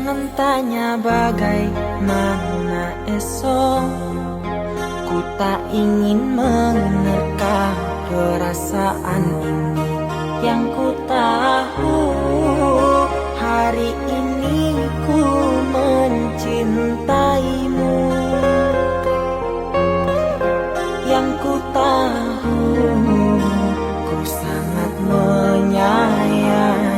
Jangan tanya bagaimana esok, ku tak ingin menerka perasaan ini. Yang ku tahu, hari ini ku mencintaimu. Yang ku tahu, ku sangat menyayangimu.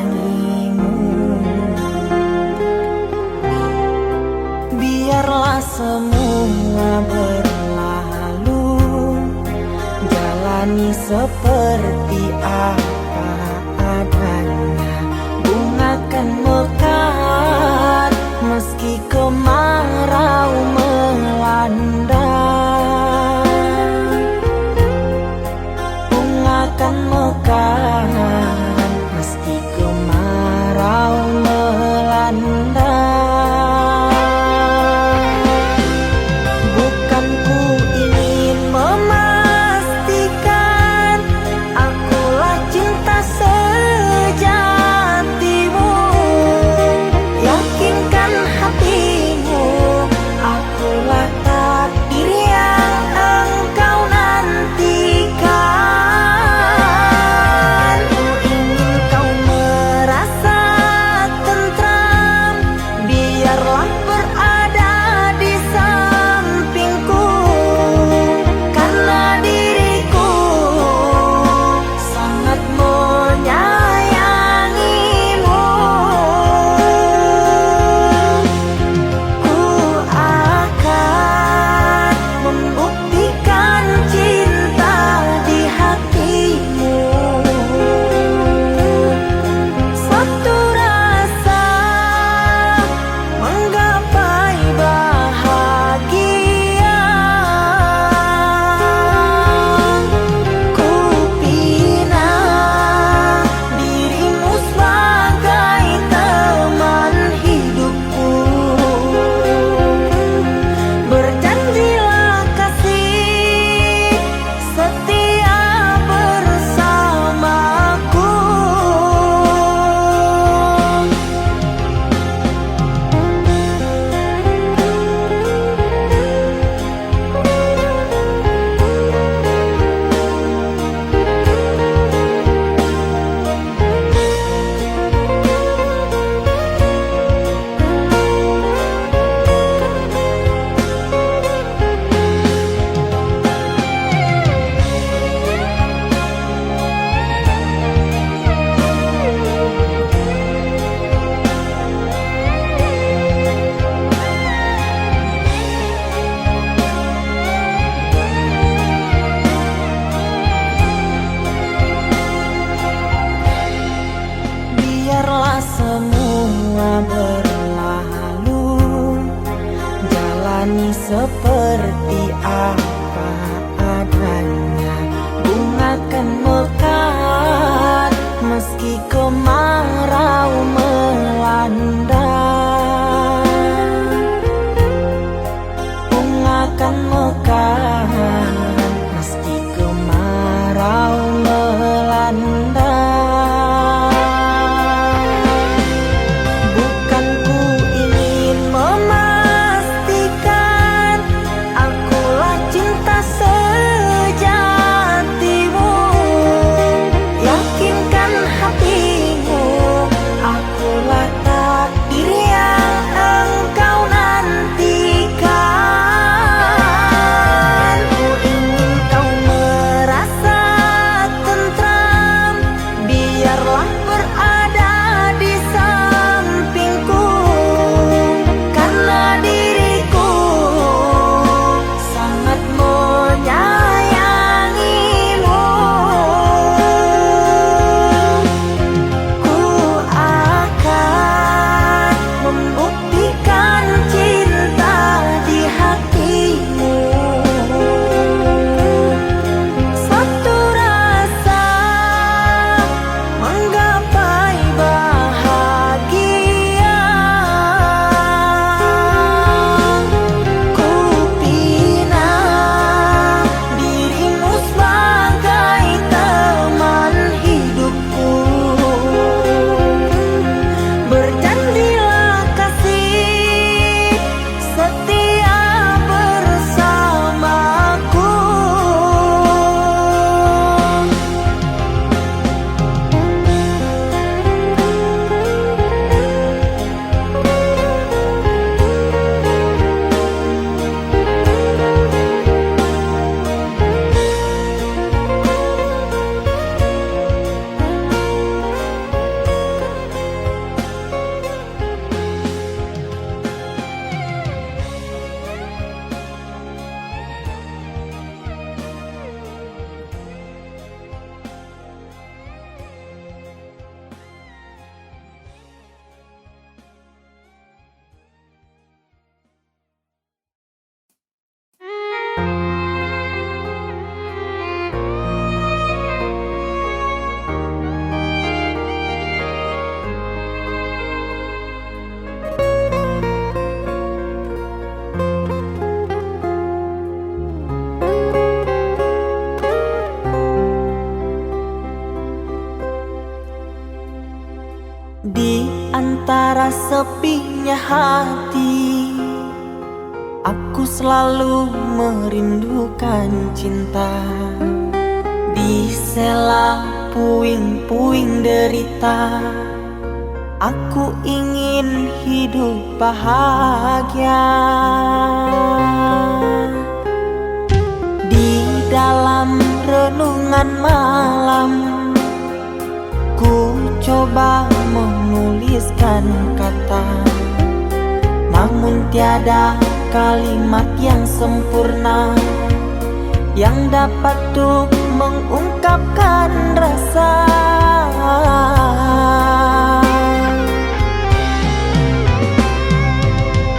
Biarlah semua berlalu, jalani seperti apa adanya. Bunga kan mekar meski kemarau melanda. Bunga kan mekar meski kemarau melanda. kala sepinya hati, aku selalu merindukan cinta. Di sela puing-puing derita, aku ingin hidup bahagia. Di dalam renungan malam, ku coba menuliskan kata, namun tiada kalimat yang sempurna yang dapat untuk mengungkapkan rasa.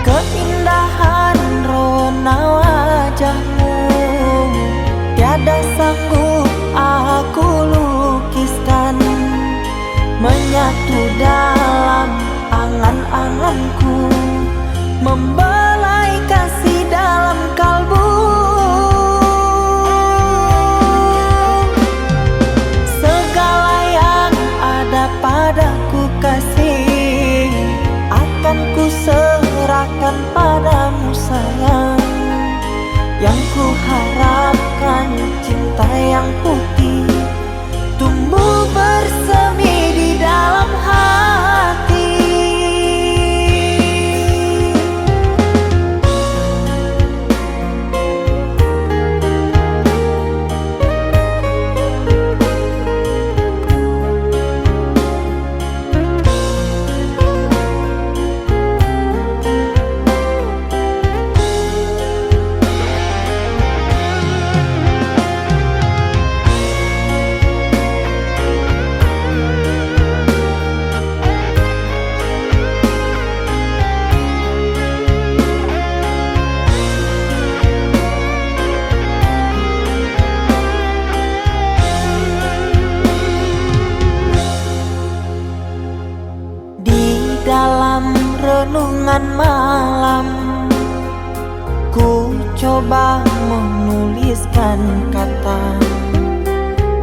Keindahan rona wajahmu tiada sanggup aku lukiskan, menyatu dalam angan-anganku, membelai kasih dalam kalbu. Segala yang ada padaku kasih, akan ku serahkan padamu sayang. Yang ku harapkan cinta yang putih tumbuh bersemi di dalam hati. Dalam renungan malam, ku coba menuliskan kata,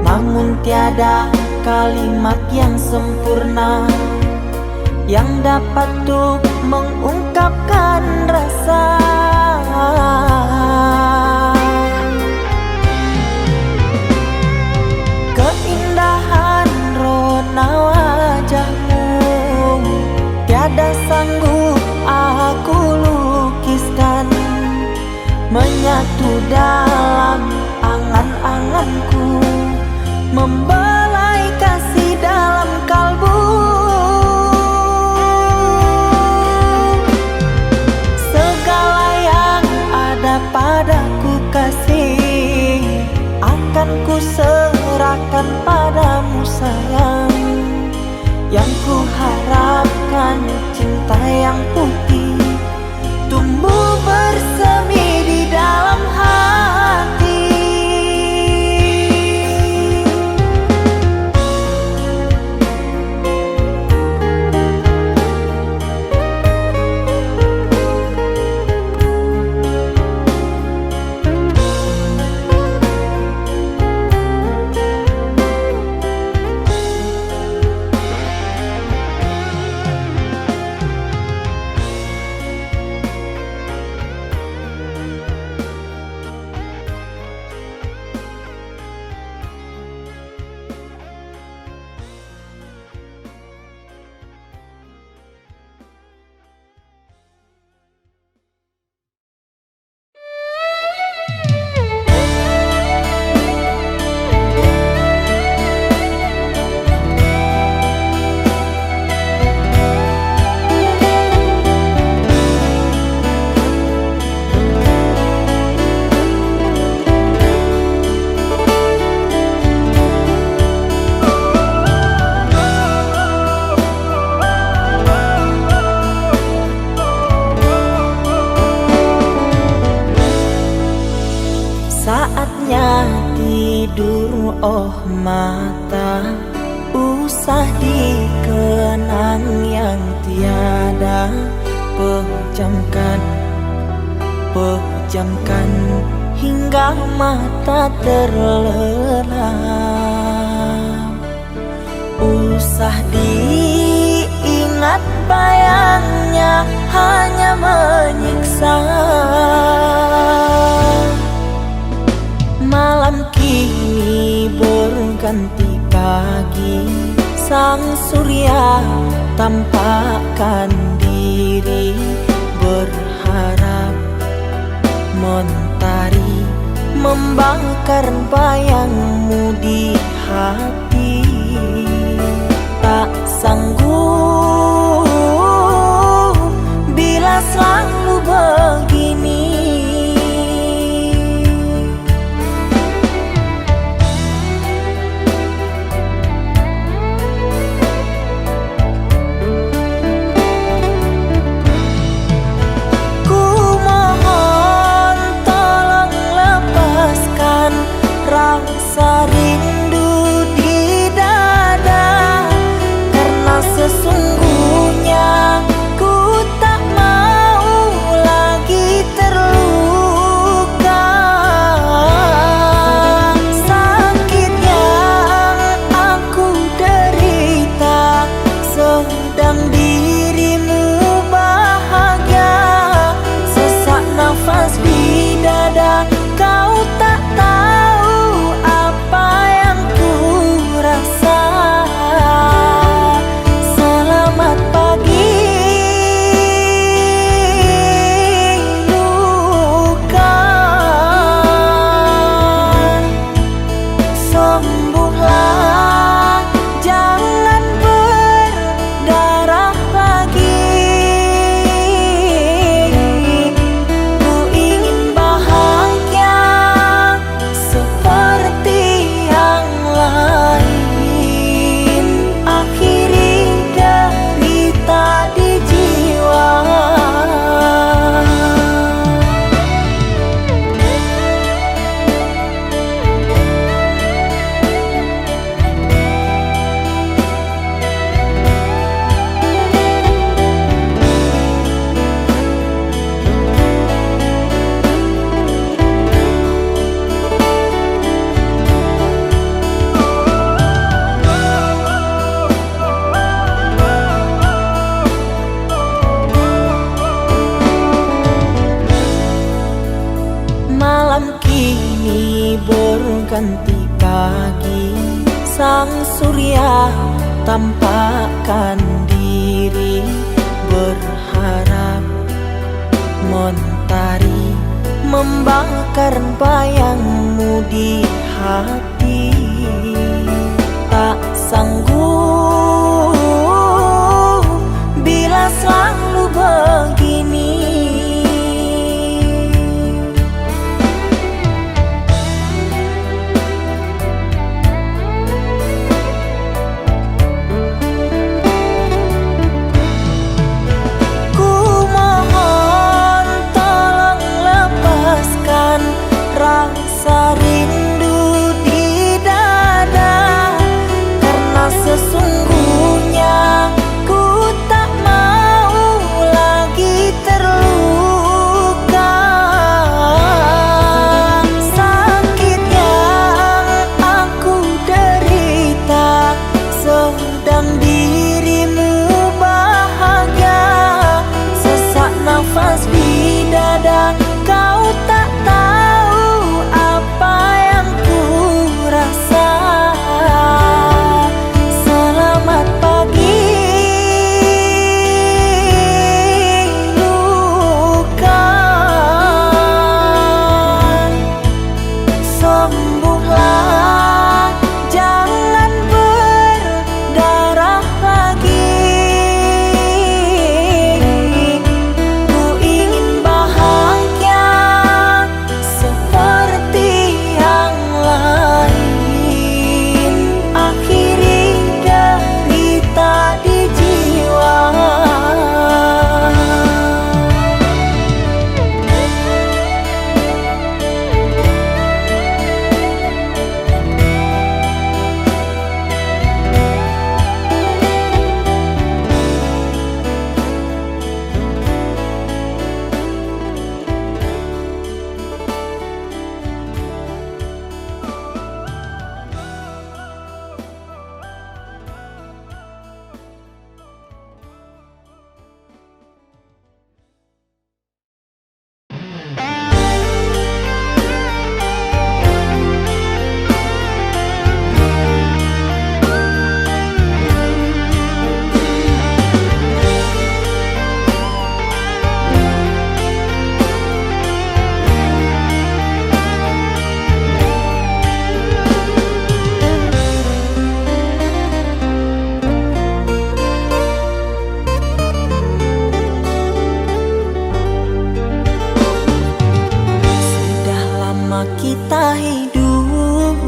namun tiada kalimat yang sempurna yang dapat untuk mengungkapkan rasa. Keindahan rona wajahmu tiada sanggup aku lukiskan, menyatu dalam angan-anganku, membelai kasih dalam kalbu. Segala yang ada padaku kasih, akan ku serahkan padamu sayang. Yang ku harapkan cinta yang putih tumbuh bersemi di dalam hati. Saatnya tidur, oh mata, usah dikenang yang tiada. Pejamkan hingga mata terlelap. Usah diingat bayang hanya menyiksa. Malam kini berganti pagi, sang surya tampakkan diri, berharap mentari membakar bayangmu di hati. Tak sanggup bila selalu begini. Ku mohon tolong lepaskan rasa rindu di dada, karena sesungguhnya ku tak mau lagi terluka. Sakit yang aku derita, sedang dirimu bahagia. Sesak nafas di dada, kau tak tahu apa yang ku rasa. Selamat pagi luka, sembuhlah, jangan berdarah lagi. Ku ingin bahagia seperti yang lain, akhiri derita di jiwa. Malam kini berganti pagi, sang surya tampakkan diri, berharap mentari membakar bayangmu di hati. Tak sanggup bila selalu begini. Ku mohon tolong lepaskan rasa rindu di dada, karena sesungguhnya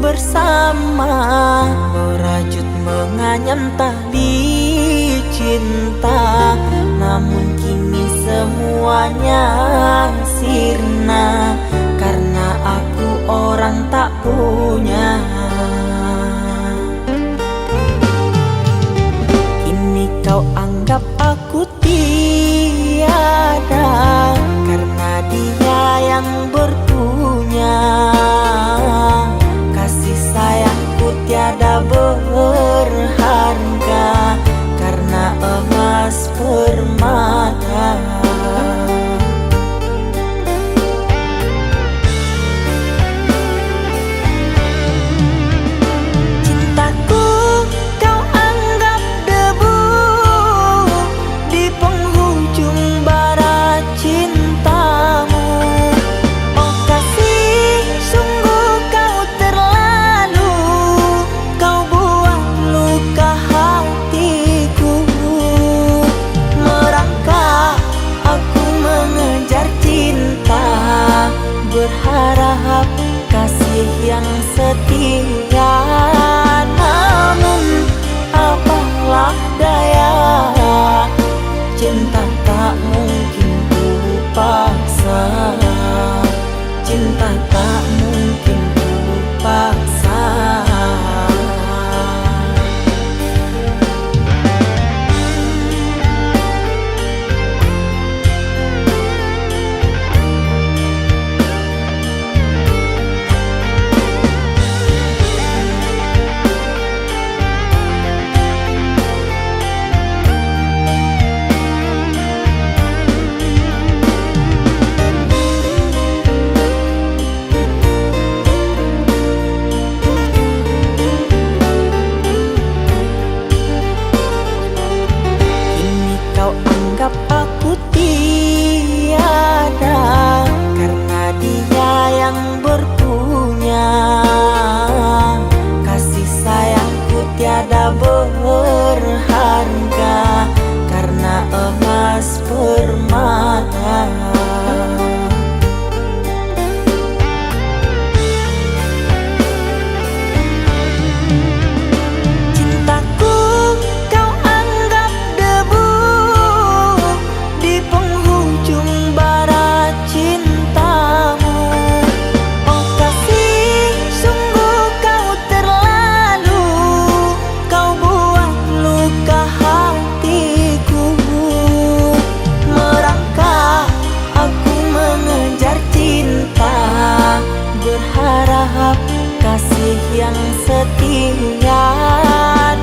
bersama, merajut menganyam tali cinta. Namun kini semuanya sirna, karena aku orang tak punya. Kini kau anggap aku tiada, karena dia yang berpunya. Kasih sayangku tiada berharga, karena emas permata. Cintaku kau anggap debu di penghujung bara cintamu. Oh kasih, sungguh kau terlalu, kau buang luka hatiku. Merangkak aku mengejar cinta, berharap kasih yang setia. Namun apalah daya, cinta tak mungkin ku paksa. Cinta tak mungkin ku paksa. Anggap aku tiada, karena dia yang berpunya. Kasih sayangku tiada berharga, karena emas permata. Berharap kasih yang setia.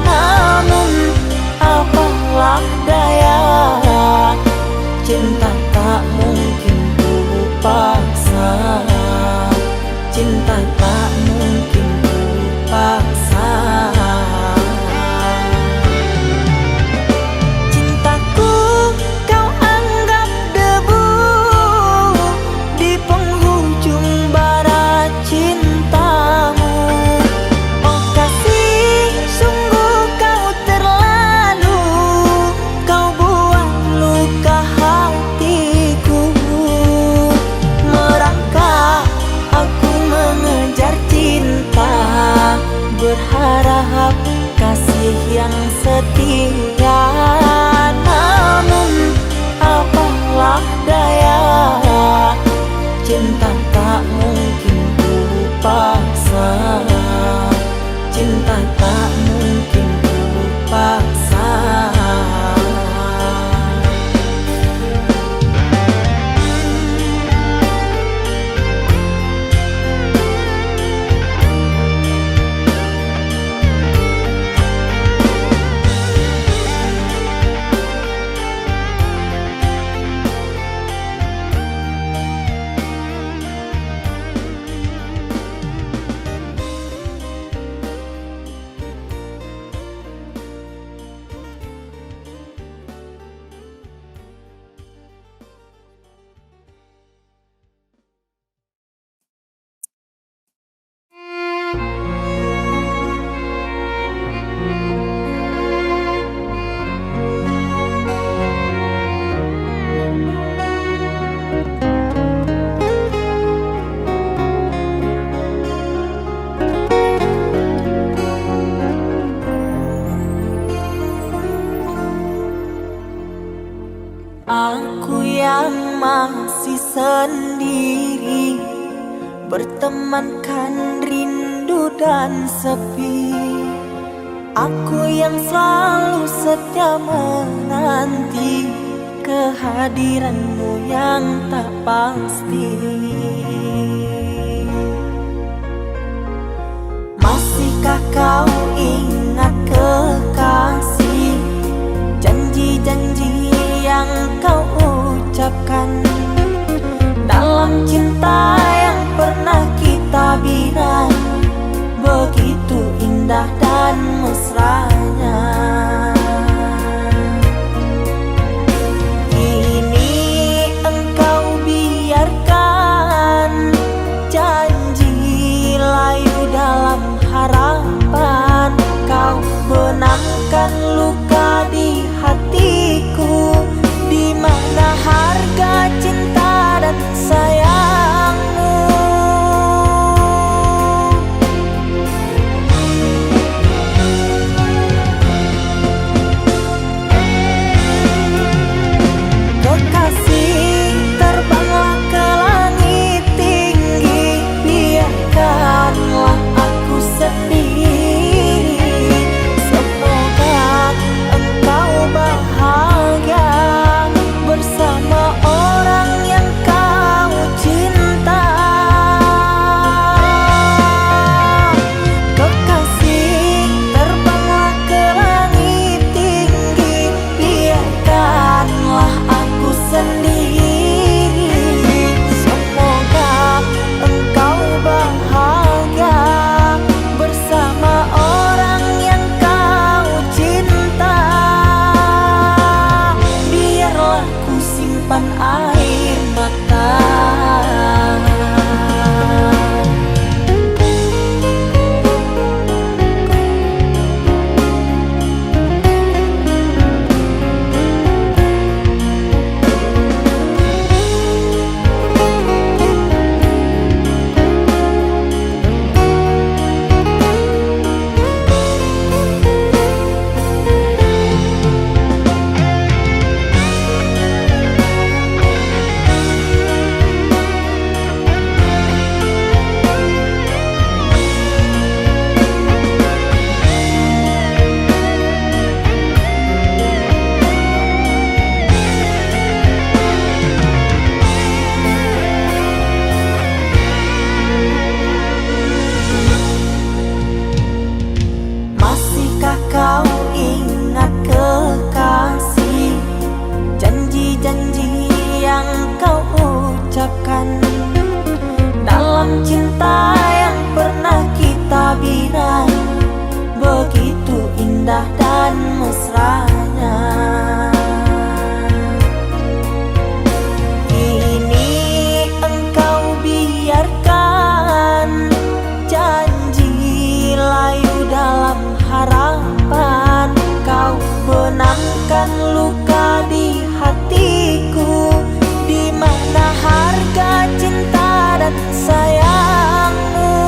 Namun apalah daya, cinta tak mungkin ku paksa. Cinta tak mungkin ku paksa. Cintaku kau anggap debu di penghujung bara cintamu. Oh kasih, sungguh kau terlalu, kau buang luka hatiku. Merangkak aku mengejar cinta, berharap kasih yang setia. Namun apalah daya, cinta tak mungkin ku paksa. Cinta tak mungkin ku paksa. sendiri, bertemankan rindu dan sepi. Aku yang selalu setia menanti kehadiranmu yang tak pasti. Masihkah kau ingat kekasih, janji-janji yang kau ucapkan dalam cinta yang pernah kita bina, begitu indah dan mesranya. Kini engkau biarkan janji layu dalam harapan, kau benamkan luka di hatiku, di mana harga cinta dan sayangmu. Kekasih, terbanglah ke langit tinggi, biarkanlah aku sendiri. Semoga engkau bahagia bersama orang yang kau cinta. Kekasih, terbanglah ke langit tinggi, biarkanlah aku sendiri. Semoga engkau bahagia bersama orang yang kau cinta. Biarlah ku simpan air mata. Masihkah kau ingat kekasih, janji-janji yang kau ucapkan dalam cinta yang pernah kita bina, begitu indah dan mesranya. Kini engkau biarkan janji layu dalam harapan, kau benamkan luka di hatiku, di mana harga cinta dan sayangmu.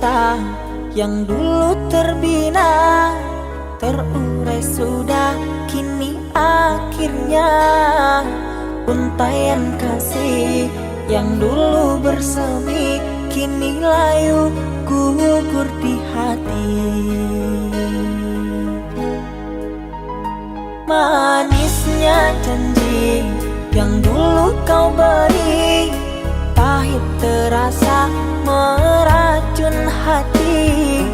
cinta yang dulu terbina, terurai sudah kini akhirnya. Untaian kasih yang dulu bersemi kini layu gugur di hati. Manisnya janji yang dulu kau beri, pahit terasa meracun hati.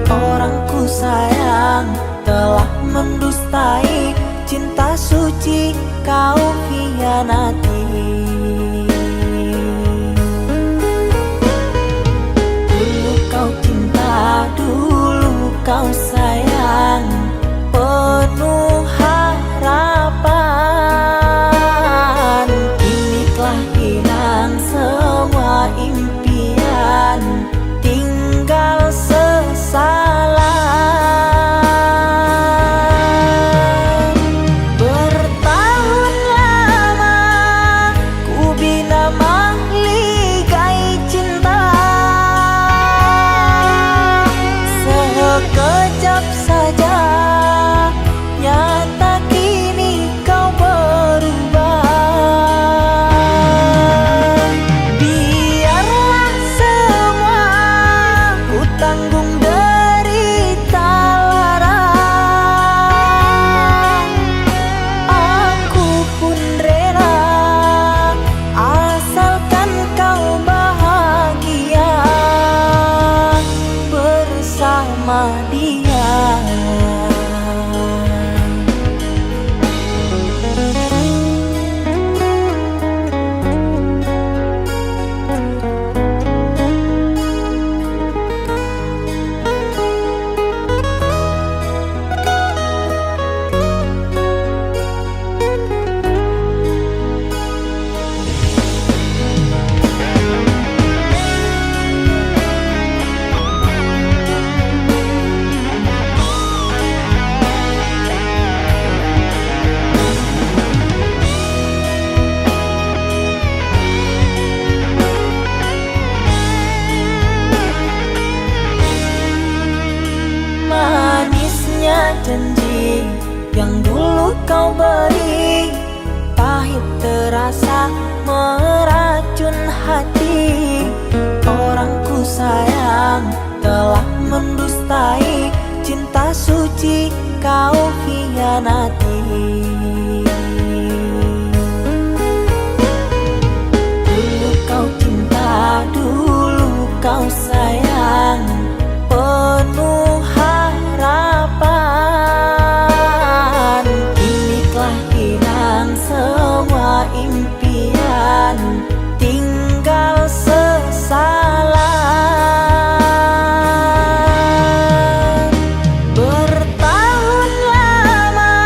Orang ku sayang telah mendustai, cinta suci kau hianati. Dulu kau cinta, dulu kau sayang, penuh harapan. Kini telah hilang semua impian, tinggal sesalan. Bertahun lama ku bina mahligai cinta, sekejap saja nyata kini kau berubah. Biarlah semua ku tanggung derita lara, aku pun rela asalkan kau bahagia bersama dia. Manisnya janji yang dulu kau beri, pahit terasa meracun hati. Orang ku sayang telah mendustai, cinta suci kau hianati. Dulu kau cinta, dulu kau sayang, penuh harapan. Kini telah hilang semua impian, tinggal sesalan. Bertahun lama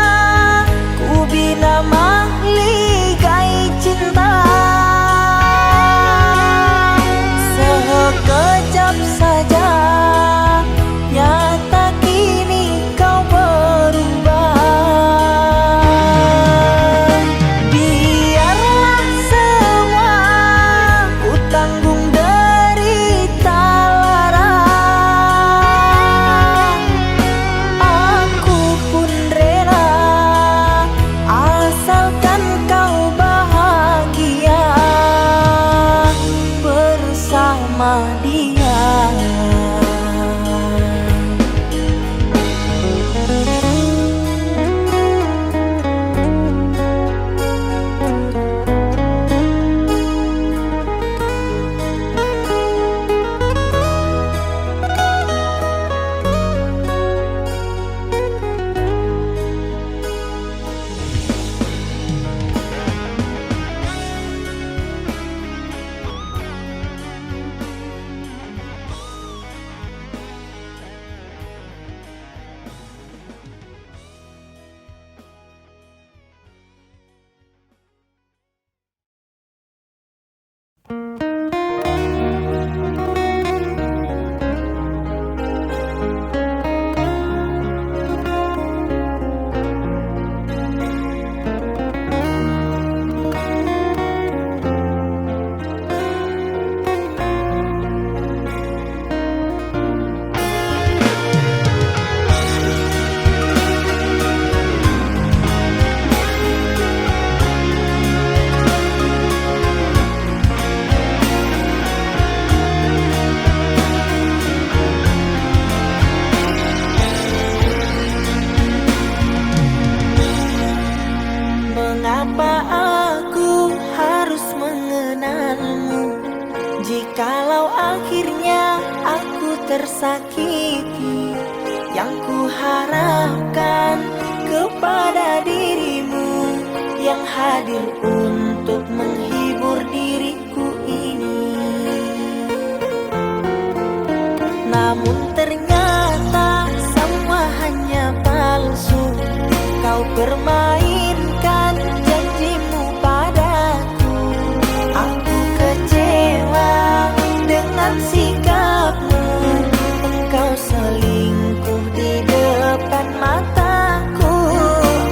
Akhirnya aku tersakiti. Yang ku harapkan kepada dirimu yang hadir untuk menghibur diriku ini. Namun ternyata semua hanya palsu. Kau permainkan janjimu padaku. Aku kecewa dengan sikapmu. Engkau selingkuh di depan mataku.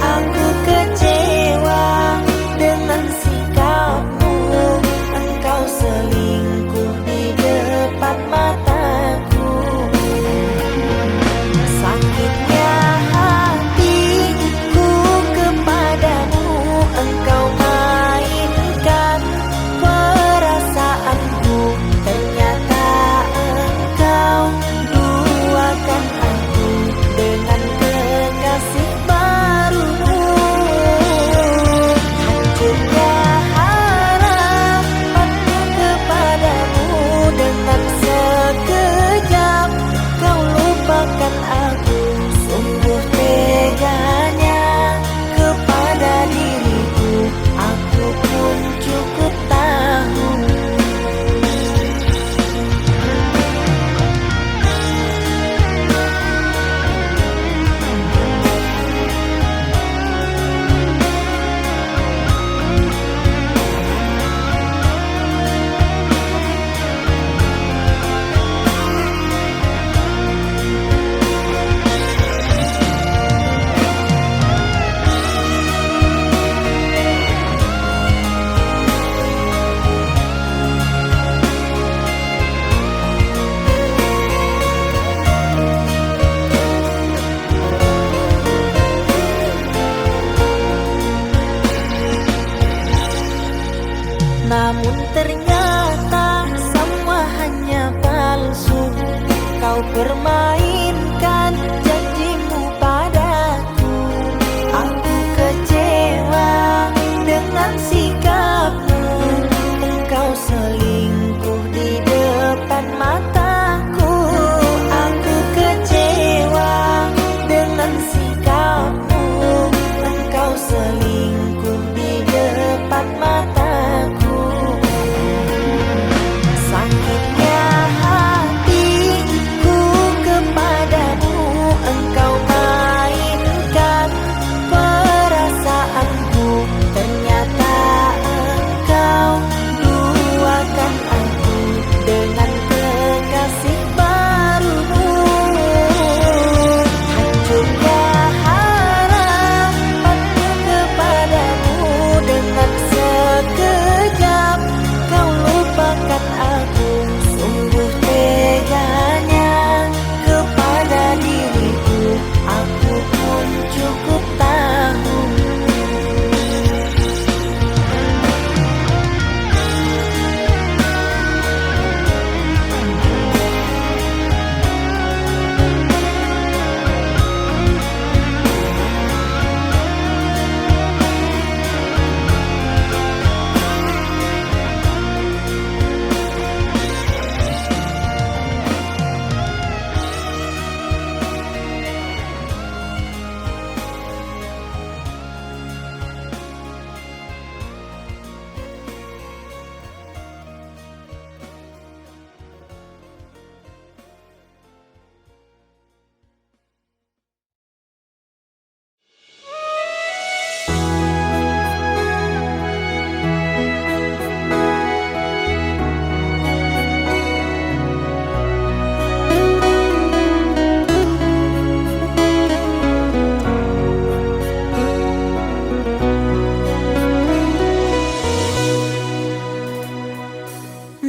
Aku kecewa dengan sikapmu. Engkau selingkuh di depan mataku. Sakitnya hatiku kepadamu. Engkau mainkan perasaanku. Ternyata engkau duakan aku dengan kekasih barumu. Hancurnya harapanku kepadamu. Dengan sekejap kau lupakan aku. Sungguh teganya kepada diriku. Aku pun cukup tahu. Namun ternyata semua hanya palsu. Kau permainkan janjimu padaku. Aku kecewa dengan sikapmu. Engkau selingkuh di depan mataku. Aku kecewa dengan sikapmu. Engkau selingkuh di depan mataku. Sakitnya hatiku kepadamu. Engkau mainkan perasaanku. Ternyata engkau duakan aku dengan kekasih barumu. Hancurnya harapanku kepadamu. Dengan sekejap kau lupakan aku. Sungguh teganya kepada diriku. Aku pun cukup tahu.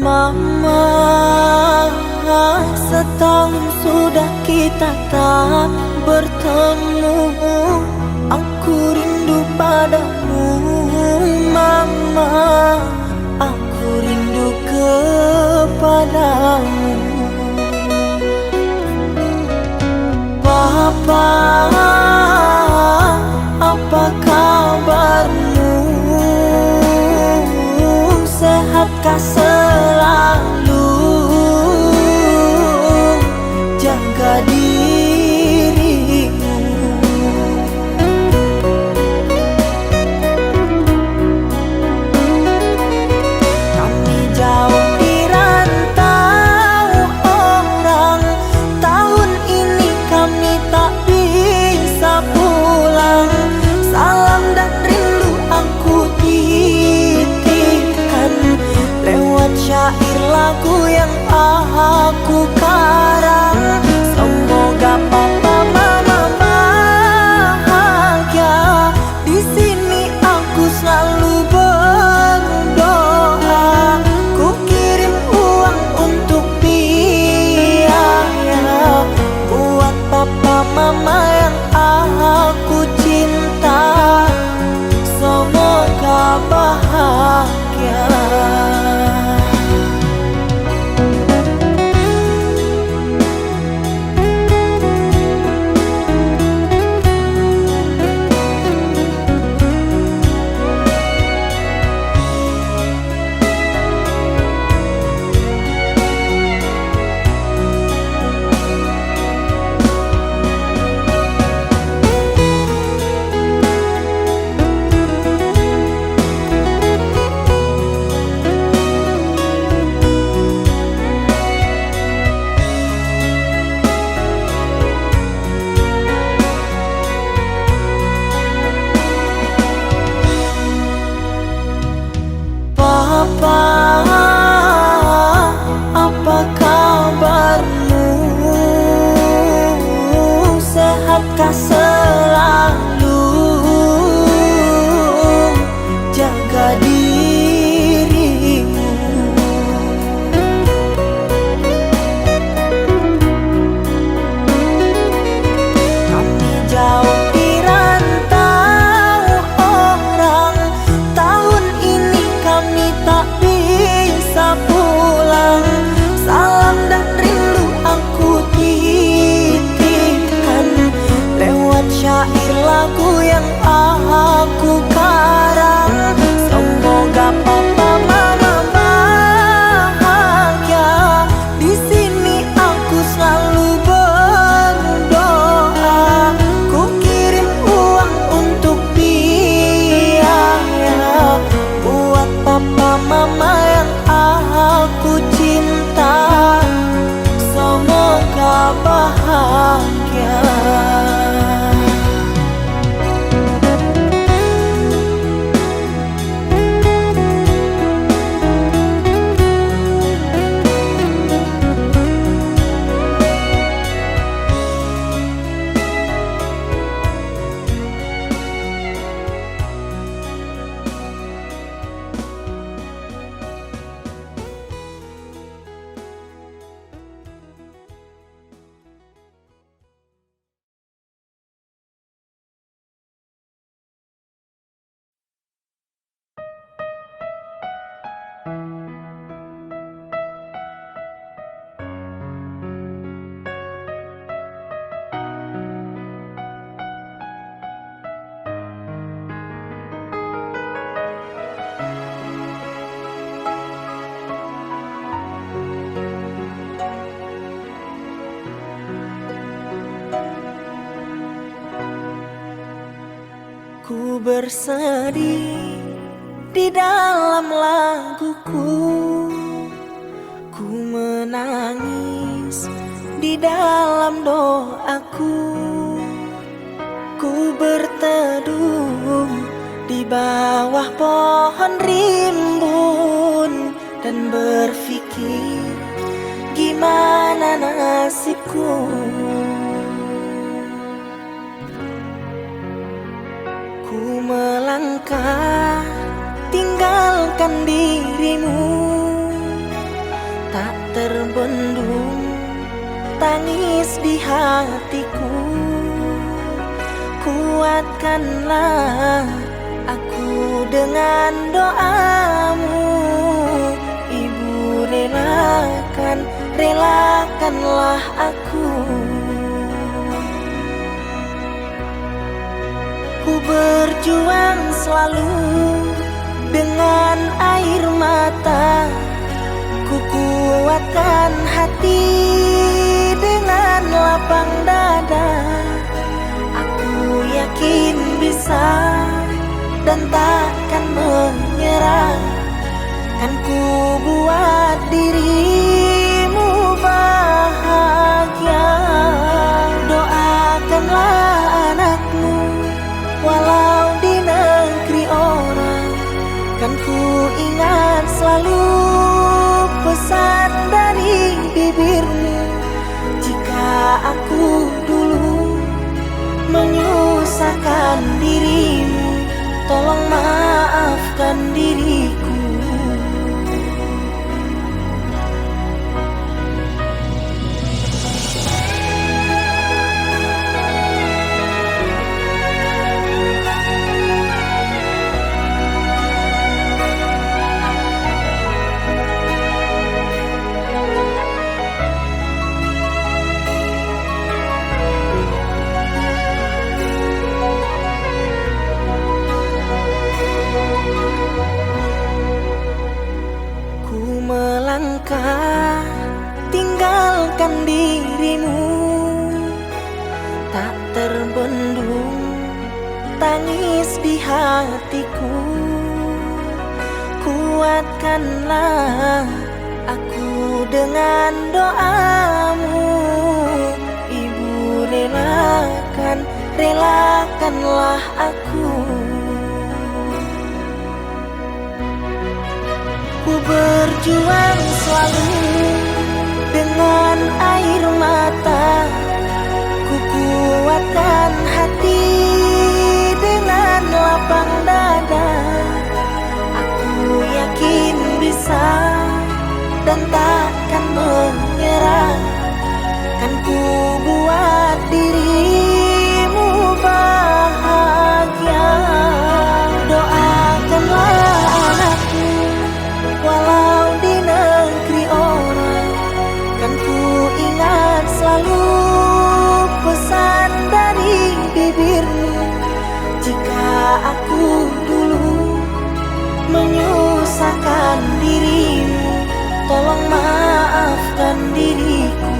Mama, setahun sudah kita tak bertemu. Aku rindu padamu, Mama. Aku rindu kepadamu. Papa, apa kabarmu? Sehatkah selalu? syair lagu yang aku karang. Semoga papa mama bahagia. Di sini aku selalu berdoa. Ku kirim uang untuk biaya buat papa mama yang aku cinta. Semoga bahagia. Papa, apa kabarmu? Sehatkah selalu? Jaga dirimu. Kami jauh di rantau orang. Tahun ini kami tak bisa pulang. Salam dan rindu aku titipkan lewat syair lagu yang aku karang. Semoga papa mama bahagia. Di sini aku selalu berdoa. Ku kirim uang untuk biaya buat papa mama yang aku cinta. Semoga bahagia. Ku bersedih di dalam laguku. Ku menangis di dalam doaku. Ku berteduh di bawah pohon rimbun dan berpikir gimana nasibku. Ku melangkah tinggalkan dirimu. Tak terbendung tangis di hatiku. Kuatkanlah aku dengan doamu. Ibu relakanlah aku. Ku berjuang selalu dengan air mata. Ku kuatkan hati dengan lapang dada. Aku yakin bisa dan takkan menyerah. Kan ku buat dirimu bahagia. Doakanlah anakmu walau di negeri orang. Kan ku ingat selalu pesan melangkah tinggalkan dirimu. Tak terbendung tangis di hatiku. Kuatkanlah aku dengan doamu. Ibu relakanlah aku. Ku berjuang selalu dengan air mata. Ku kuatkan hati dengan lapang dada. Aku yakin bisa dan takkan menyerah. Kan ku buat dirimu bahagia. Doakanlah anakku walau di negeri orang. Kan ku ingat selalu pesan dari bibirmu. Jika aku dulu menyusahkan dirimu, tolong maafkan diriku.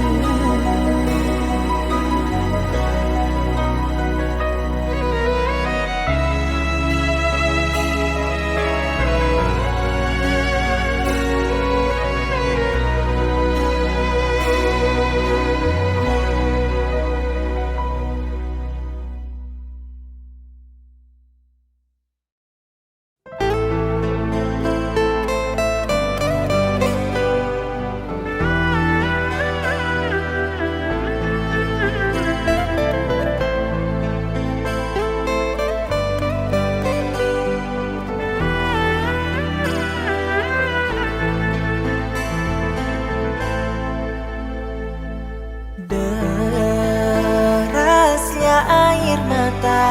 Derasnya air mata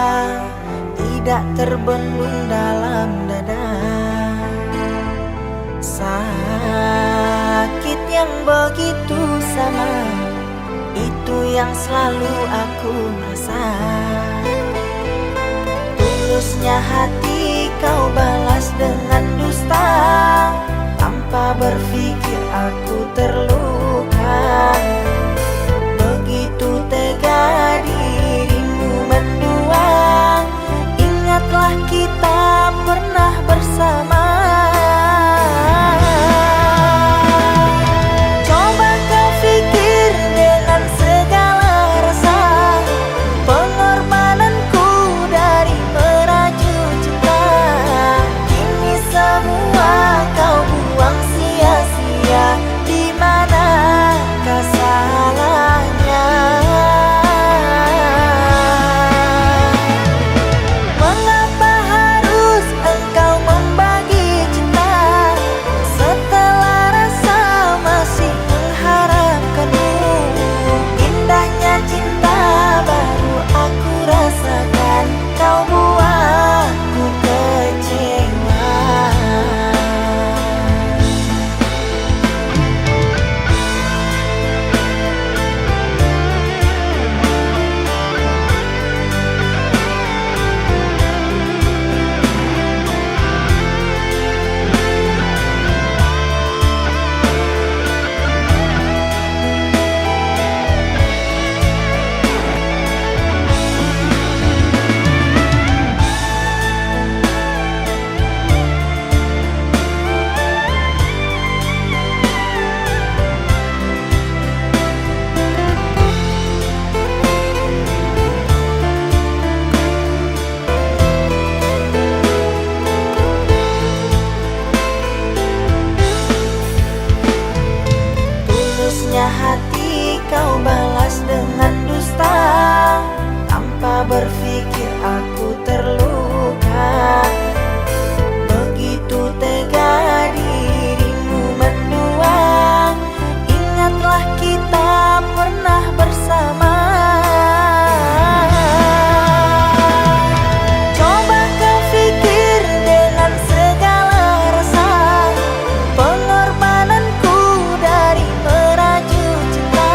tidak terbendung dalam dada. Sakit yang begitu sama, itu yang selalu aku rasa. Tulusnya hati kau balas dengan dusta. Tanpa berpikir aku terluka. Begitu tega dirimu mendua. Ingatlah kita pernah bersama. Coba kau pikir dengan segala rasa. Pengorbananku dari merajut cinta. Kini semua kau buang sia-sia. Di manakah salahnya? Mengapa harus engkau membagi cinta? Setelah rasa masih mengharapkanmu. Indahnya cinta baru aku rasakan. Kau buatku kecewa. Tulusnya hati kau balas dengan dusta. Tanpa berpikir aku terluka. Begitu tega dirimu mendua. Ingatlah kita pernah bersama. Coba kau pikir dengan segala rasa. Pengorbananku dari merajut cinta.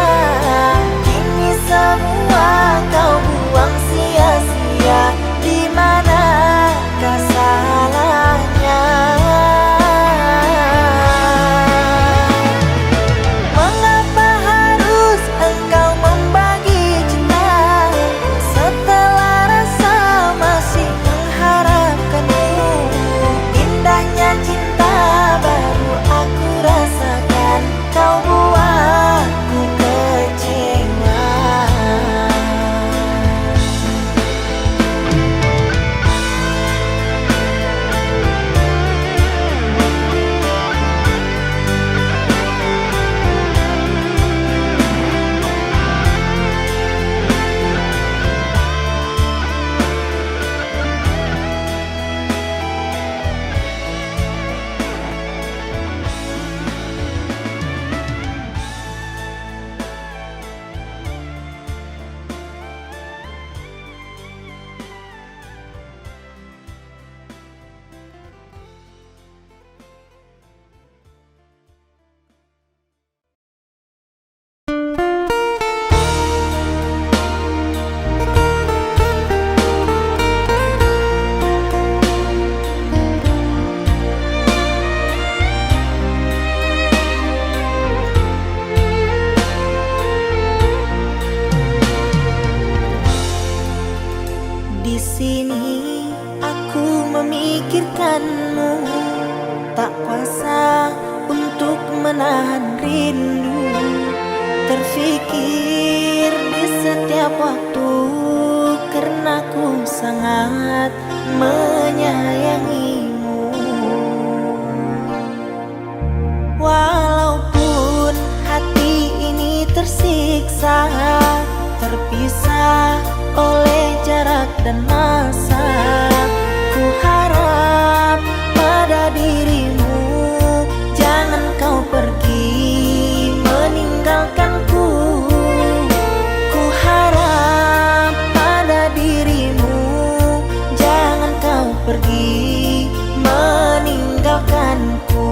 Kini semua kau buang sia-sia. menahan rindu, terfikir di setiap waktu, karena ku sangat menyayangimu. Walaupun hati ini tersiksa, terpisah oleh jarak dan masa, ku harap pada dirimu, jangan kau pergi meninggalkanku. Ku harap pada dirimu, jangan kau pergi meninggalkanku.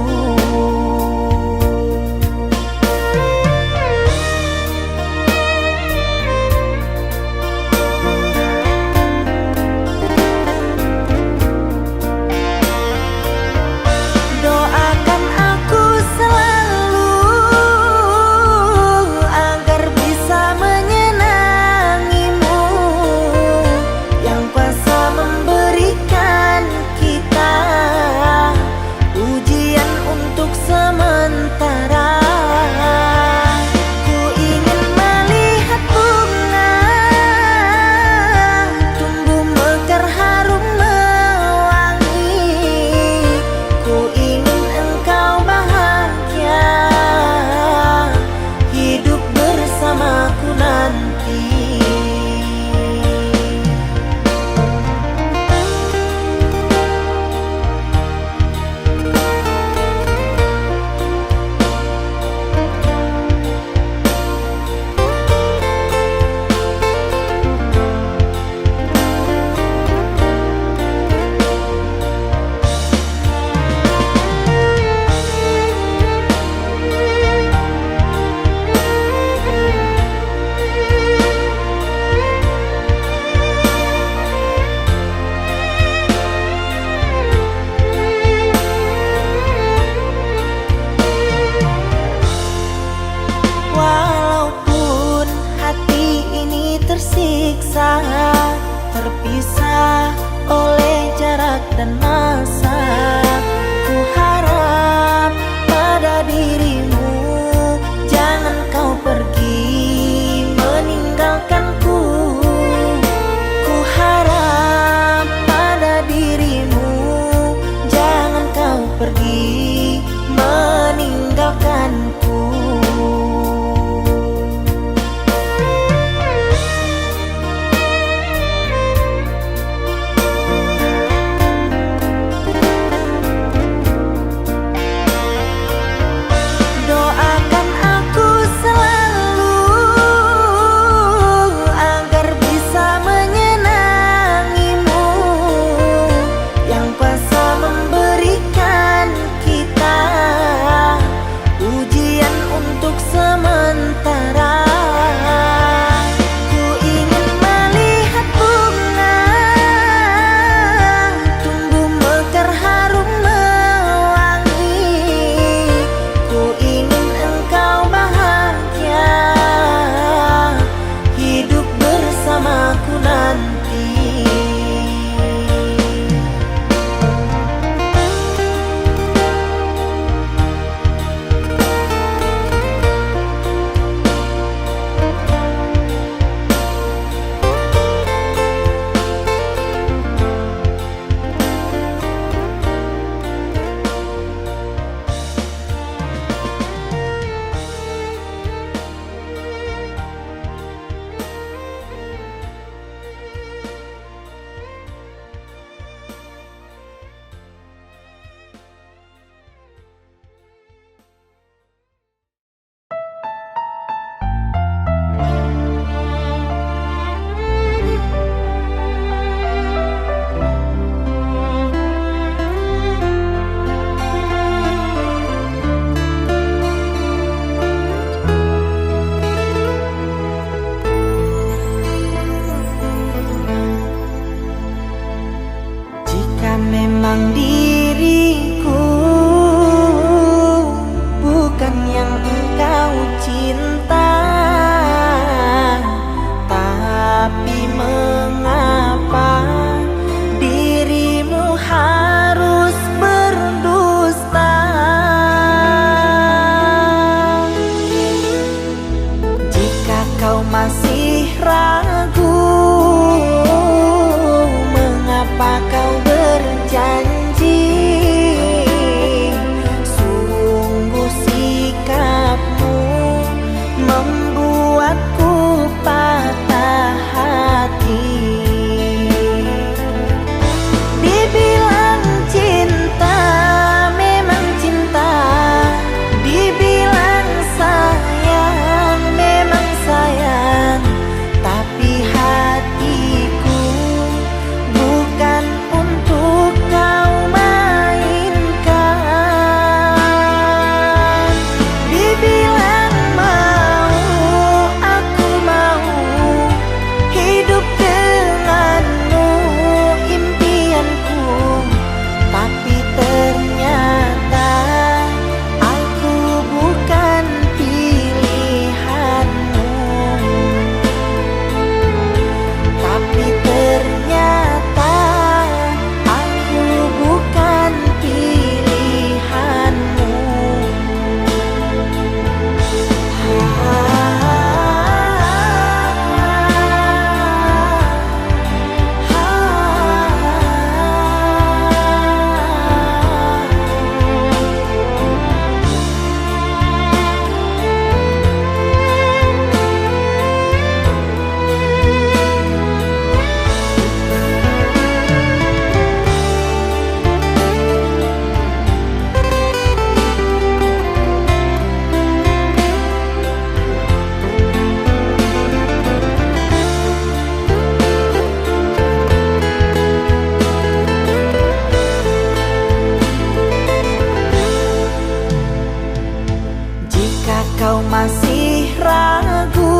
kau masih ragu?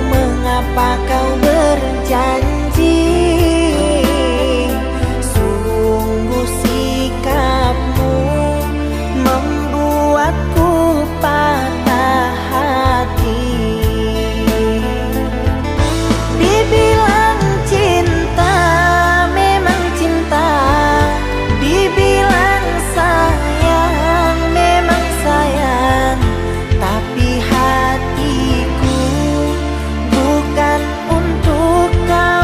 Mengapa kau berjanji? Sungguh sikapmu membuatku patah hati. Dibilang cinta, memang cinta. Dibilang sayang, memang sayang. Tapi hatiku bukan untuk kau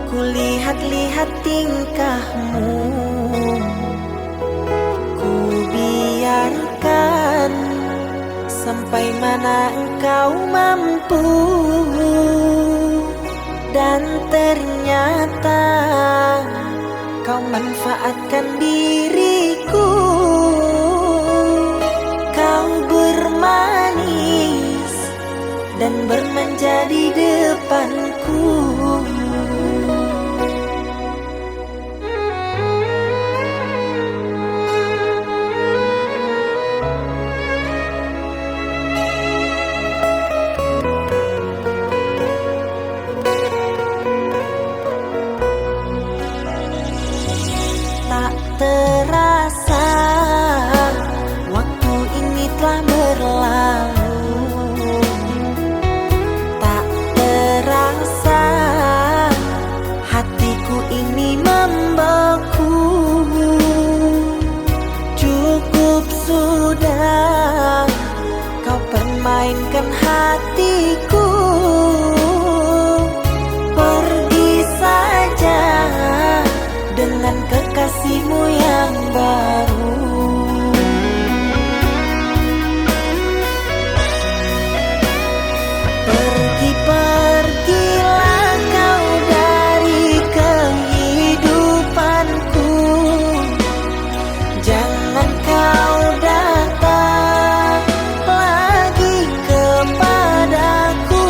Kulihat-lihat tingkahmu, ku biarkan sampai mana engkau mampu. Dan ternyata kau manfaatkan diriku. Kau bermanis dan bermanja di depanku. Tak terasa waktu ini telah berlalu. Tak terasa hatiku ini membeku. Cukup sudah kau permainkan hatiku. Pergi saja dengan kekasihmu yang baru. Pergilah kau dari kehidupanku. Jangan kau datang lagi kepadaku.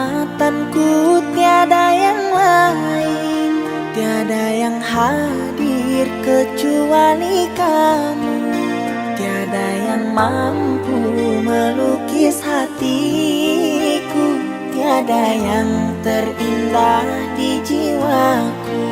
ingatanku tiada yang lain, tiada yang hadir kecuali kamu, tiada yang mampu melukis hatiku, tiada yang terindah di jiwaku.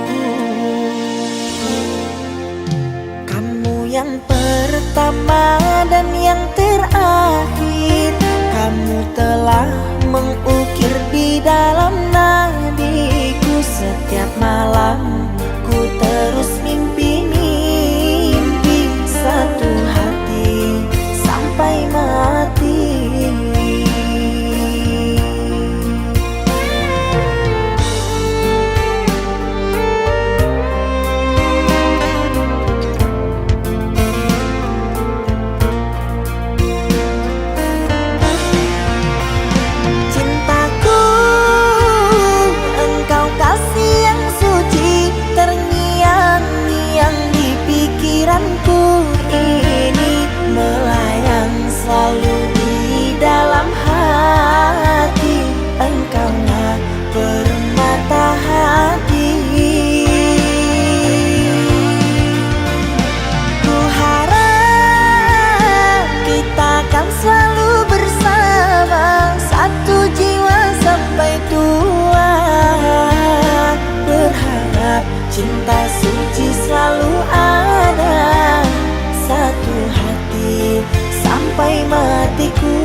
Kamu yang pertama dan yang terakhir, kamu telah mengukir di dalam nadiku. Setiap malam ku terus mimpi-mimpi satu hati sampai mati. Pikiranku ini melayang selalu di dalam hati, engkaulah permata hati. Ku harap kita akan selalu bersama, satu jiwa sampai tua. Berharap cinta suci selalu ada, satu hati sampai matiku.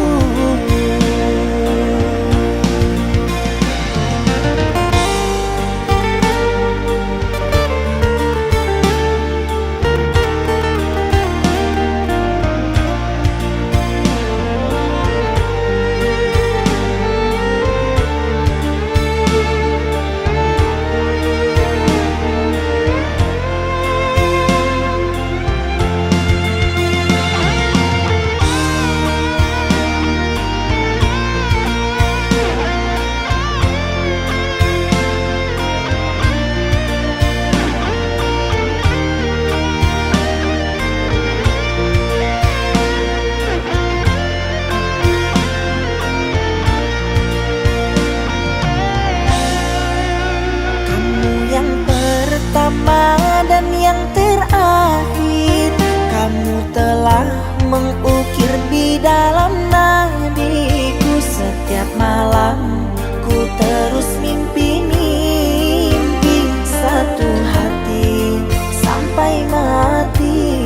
Dan yang terakhir, kamu telah mengukir di dalam nadiku. Setiap malam ku terus mimpi-mimpi satu hati sampai mati.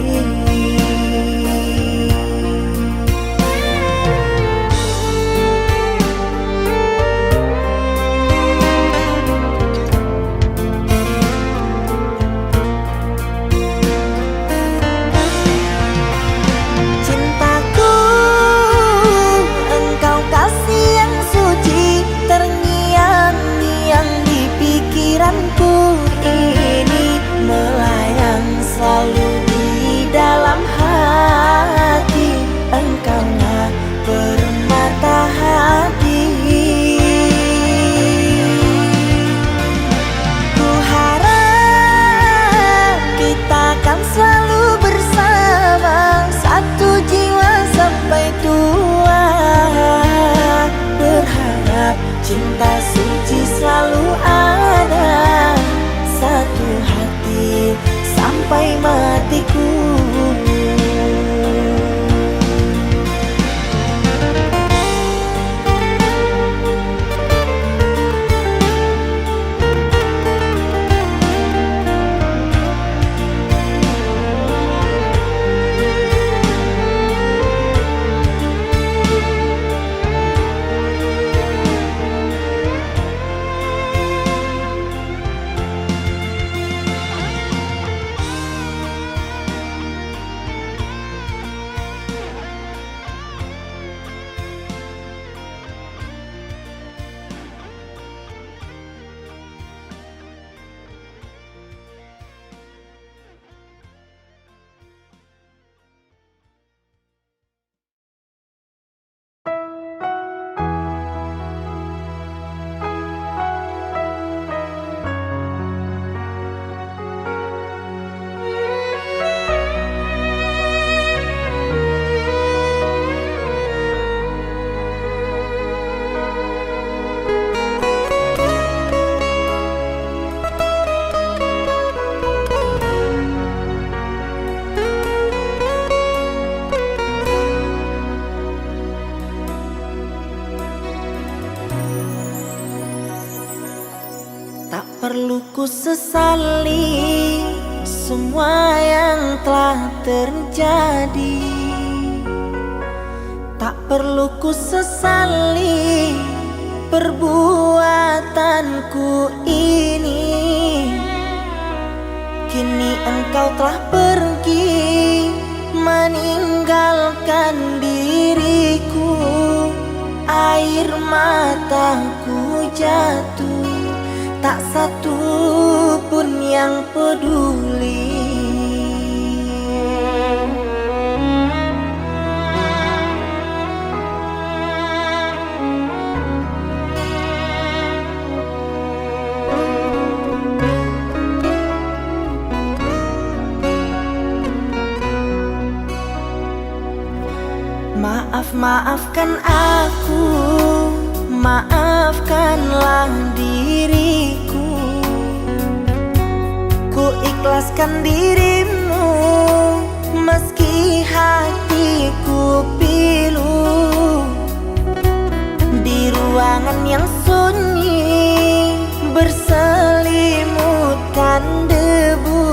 Pikiranku ini melayang selalu di dalam hati, engkaulah permata hati. Ku harap kita akan selalu bersama, satu jiwa sampai tua. Berharap cinta suci selalu ada, satu hati sampai matiku. perlu ku sesali semua yang telah terjadi. Tak perlu ku sesali perbuatanku ini. Kini engkau telah pergi meninggalkan diriku. Air mataku jatuh, tak satu pun yang peduli. Maafkan aku, maafkanlah diriku. Ku ikhlaskan dirimu meski hatiku pilu. Di ruangan yang sunyi berselimutkan debu,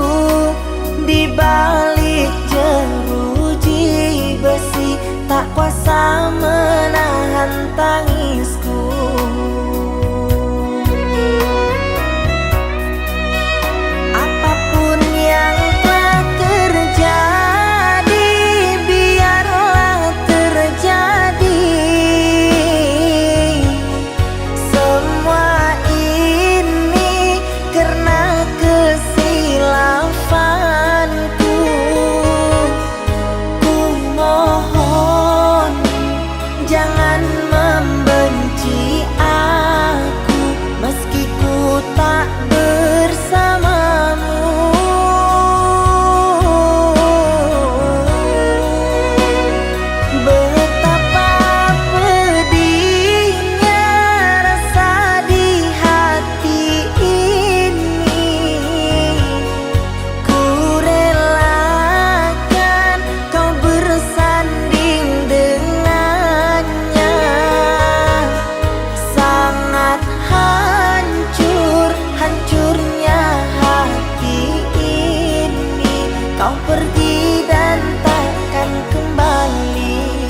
di balik jeruji besi tak kuasa menahan tangisku. Apapun yang telah terjadi, biarlah terjadi. Semua ini karena kesilafanku. Ku mohon jangan membenci aku meski ku tak bersamamu. Betapa pedihnya rasa di hati ini. Ku relakan kau bersanding dengannya. Sangat hancur, hancurnya hati ini. Kau pergi dan takkan kembali.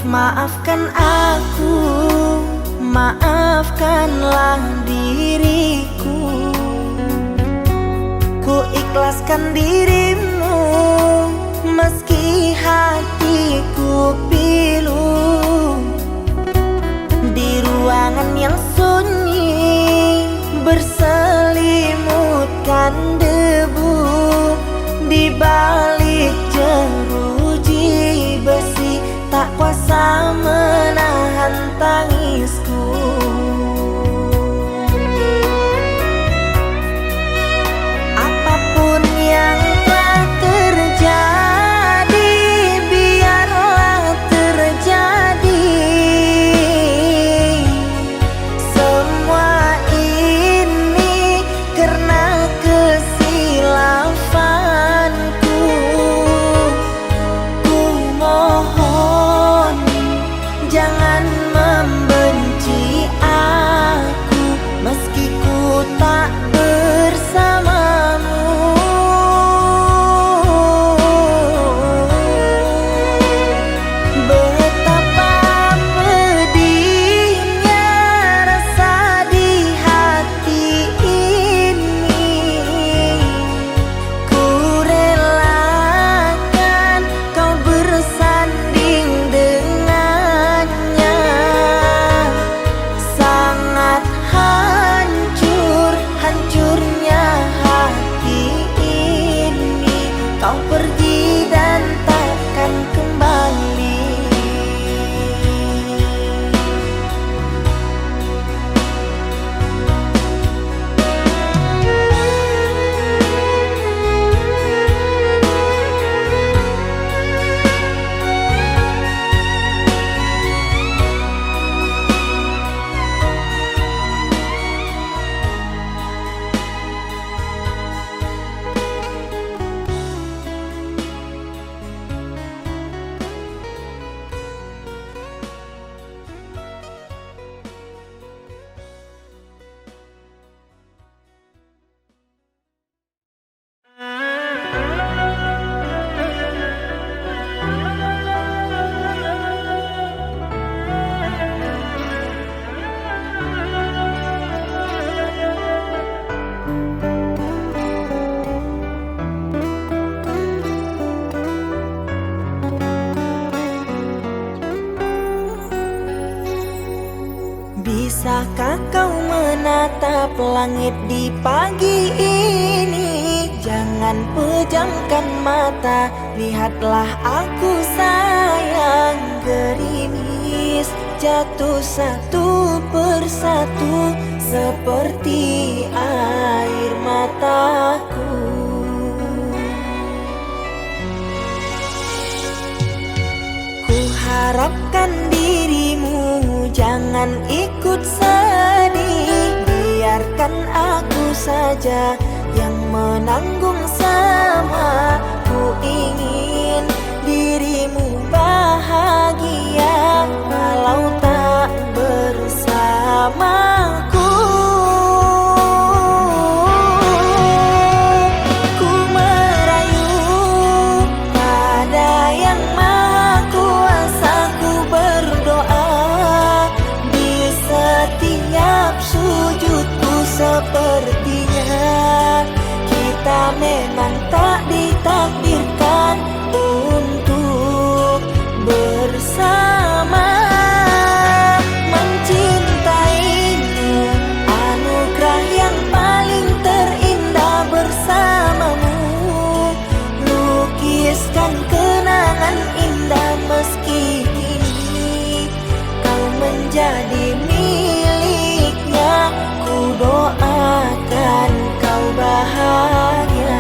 Maafkan aku, maafkanlah diriku. Ku ikhlaskan dirimu meski hatiku pilu. Di ruangan yang sunyi berselimutkan debu, di balik jeruji besi tak kuasa menahan tangisku. Apapun yang telah terjadi, biarlah terjadi. Semua ini karena langit di pagi ini. Jangan pejamkan mata, lihatlah aku sayang. Gerimis jatuh satu persatu seperti air mataku. Ku harapkan dirimu jangan ikut sedih, biarkan aku saja yang menanggung semua. Ku ingin dirimu bahagia walau tak bersamaku. Ku merayu pada yang maha kuasa, ku berdoa di setiap sujudku. Sepertinya kita memang tak ditakdirkan untuk bersama. Mencintaimu anugerah yang paling terindah bersamamu. Lukiskan kenangan indah meski kini kau menjadi miliknya. Ku doakan kau bahagia.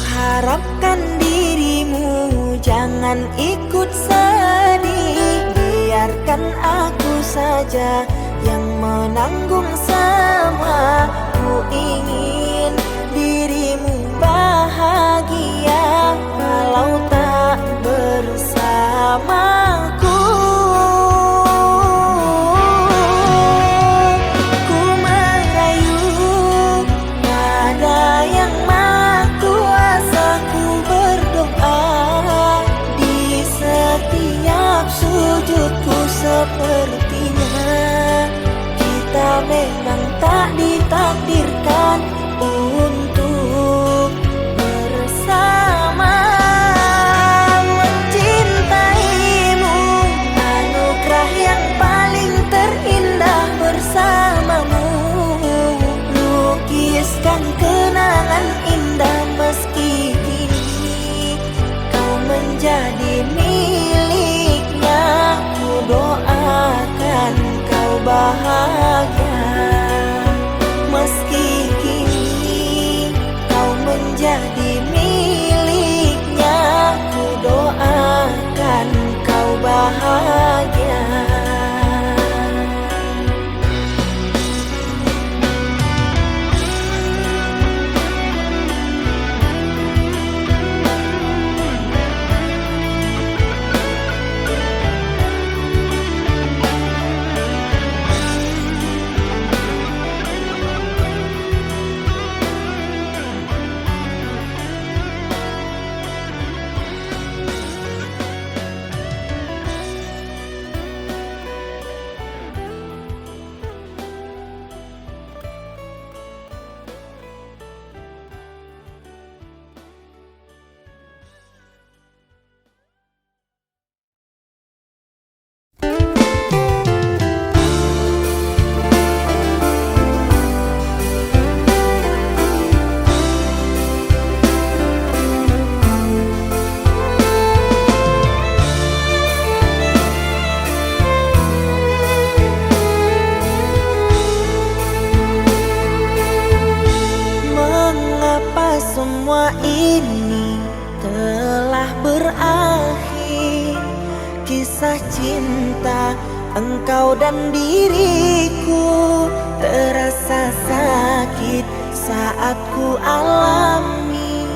Harapkan dirimu jangan ikut sedih, biarkan aku saja yang menanggung semua. Ku ingin dirimu bahagia walau tak bersamaku. Ku merayu pada yang maha kuasa, ku berdoa di setiap sujudku. Sepertinya kita memang tak ditakdirkan untuk bersama. Mencintaimu anugerah yang paling terindah bersamamu. Lukiskan kenangan indah meski kini kau menjadi miliknya. Ku doakan kau bahagia meski kini kisah cinta engkau dan diriku terasa sakit saat ku alami.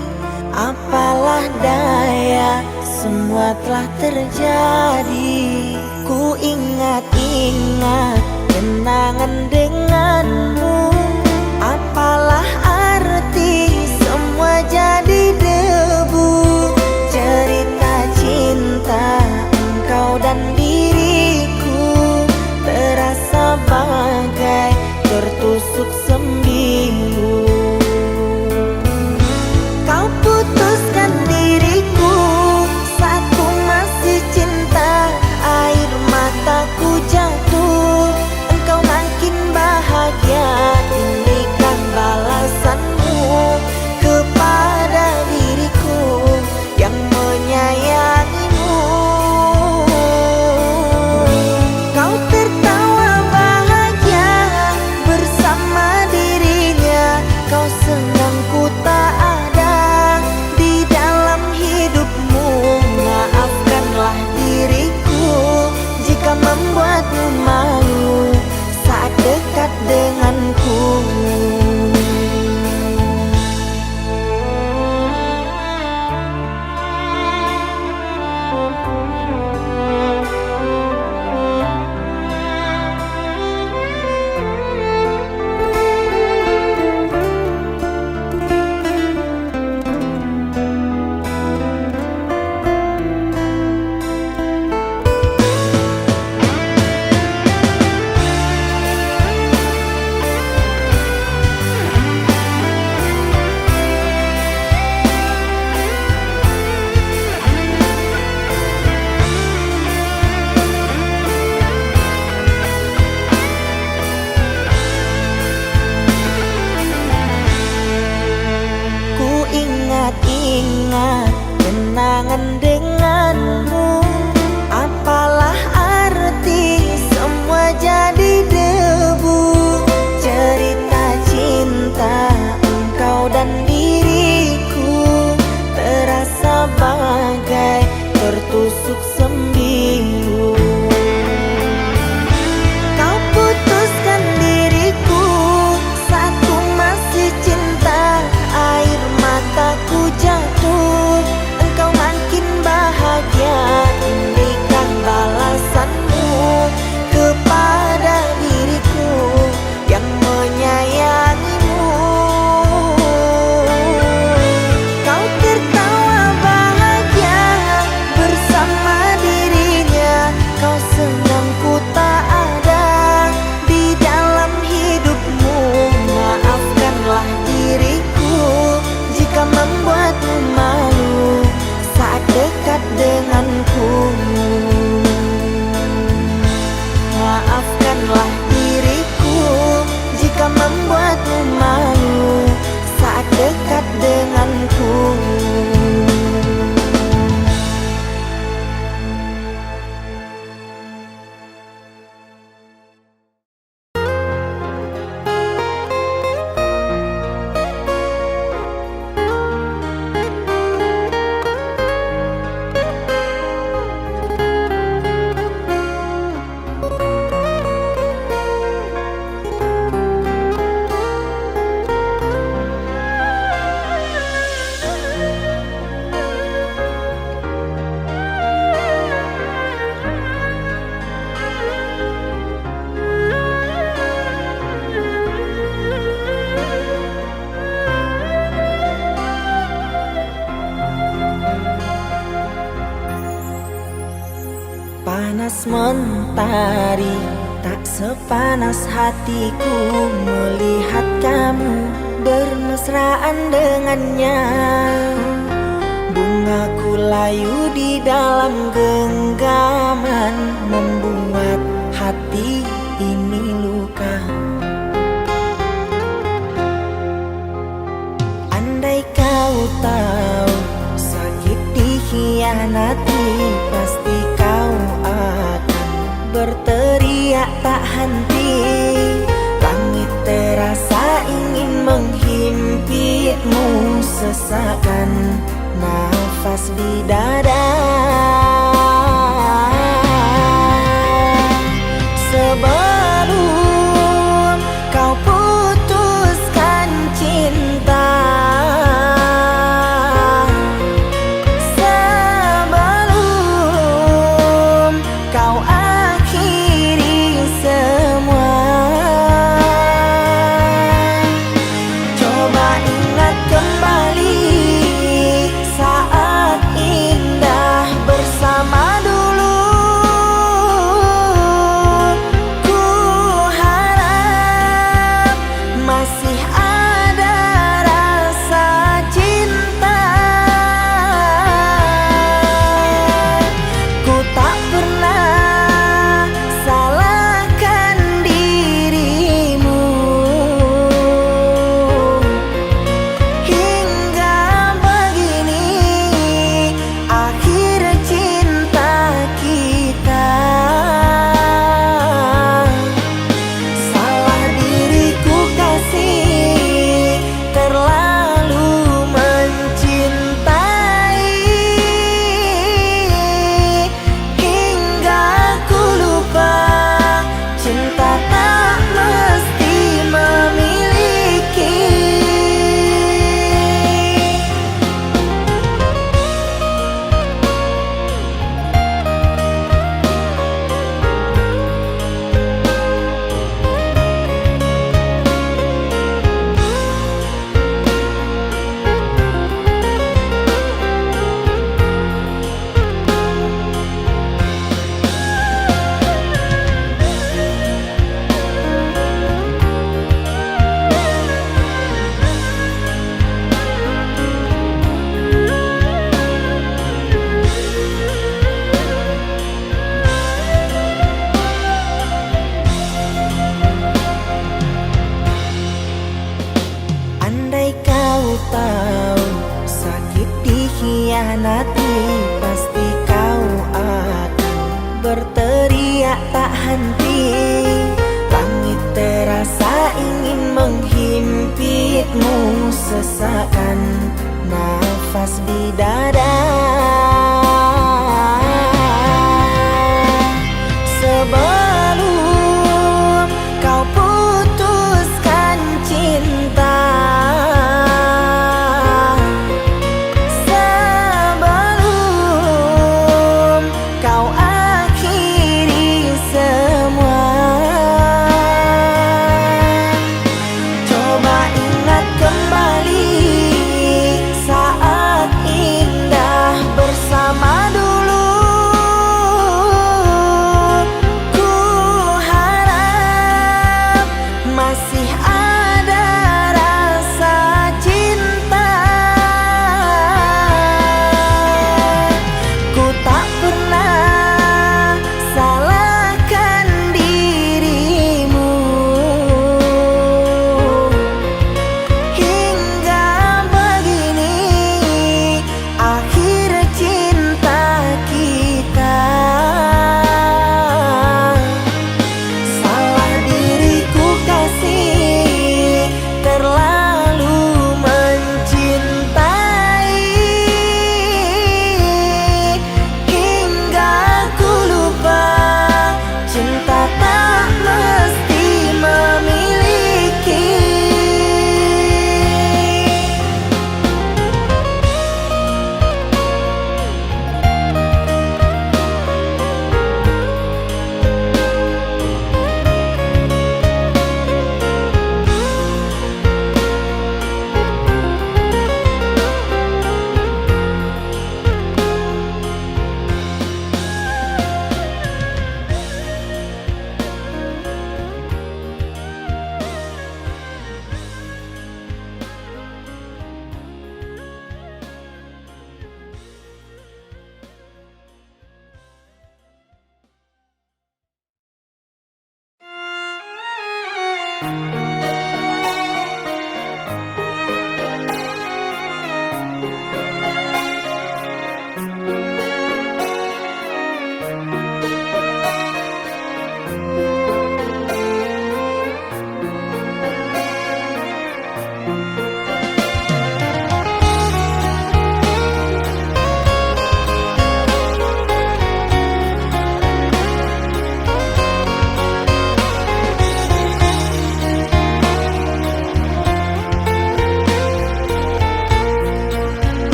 Apalah daya, semua telah terjadi. Ku ingat-ingat kenangan denganmu. Apalah arti semua jadi debu. Cerita cinta engkau dan diriku terasa bagai tertusuk sembilu. Kau putuskan diriku saat ku masih cinta. Air mataku jatuh, engkau makin bahagia. Inikah balasanmu kepada diriku yang menyayangimu. Kau tertawa bahagia bersama dirinya. Kau senang ku tak ada di dalam hidupmu. Maafkanlah diriku jika membuatmu malu saat dekat denganku. Ingat kenangan denganmu. Apalah arti semua jadi debu. Cerita cinta engkau dan diriku terasa bagai tertusuk sembilu. Kau putuskan diriku saat ku masih cinta. Air mataku jatuh, engkau makin bahagia. Inikah balasanmu kepada diriku yang menyayangimu. Kau tertawa bahagia bersama dirinya. Kau senang ku tak ada di dalam hidupmu. Maafkanlah diriku jika membuatmu malu saat dekat denganku. Maafkanlah diriku jika membuatmu malu saat dekat denganku. Panas mentari tak sepanas hatiku melihat kamu bermesraan dengannya. Bungaku layu di dalam genggaman membuat hati ini luka. Andai kau tahu sakit dikhianati, pasti kau akan berteriak tak henti. Langit terasa ingin menghimpitmu, sesakan nafas di dada.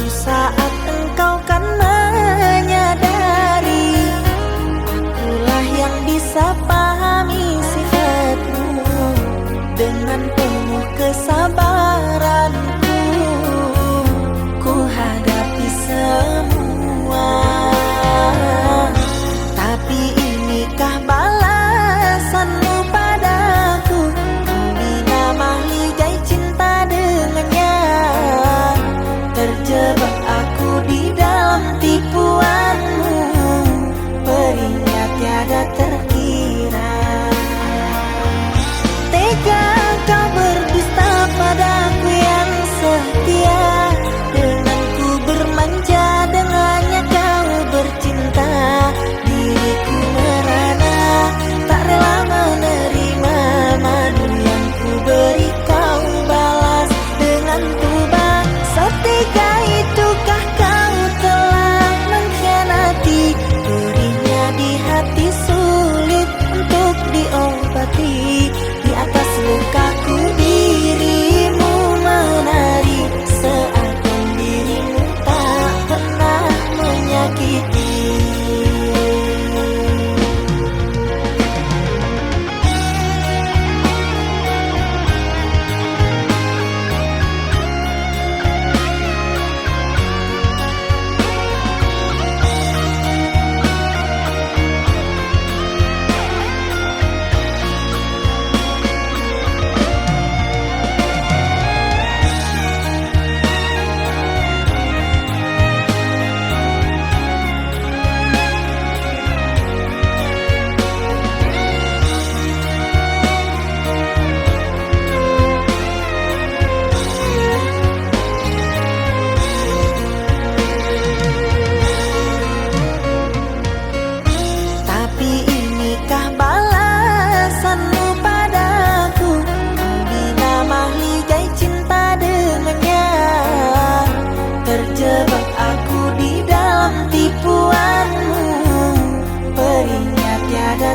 Saat engkau kan menyadari akulah yang bisa pahami sifatmu. Dengan penuh kesabaranku ku hadapi semua. Tapi inikah balasanmu padaku? Kau bina mahligai cinta dengannya. Terjebak aku di dalam tipuanmu, perihnya tiada terkira. Tega kau berdusta padaku yang setia. Dengan ku bermanja, dengannya kau bercinta. Diriku merana, tak rela menerima madu yang ku beri. Kau balas dengan tuba. Setika itukah kau telah mengkhianati? Perihnya di hati sulit untuk diobati. Di atas lukaku dirimu menari, seakan dirimu tak pernah menyakiti. Terjebak aku di dalam tipuanmu, perihnya tiada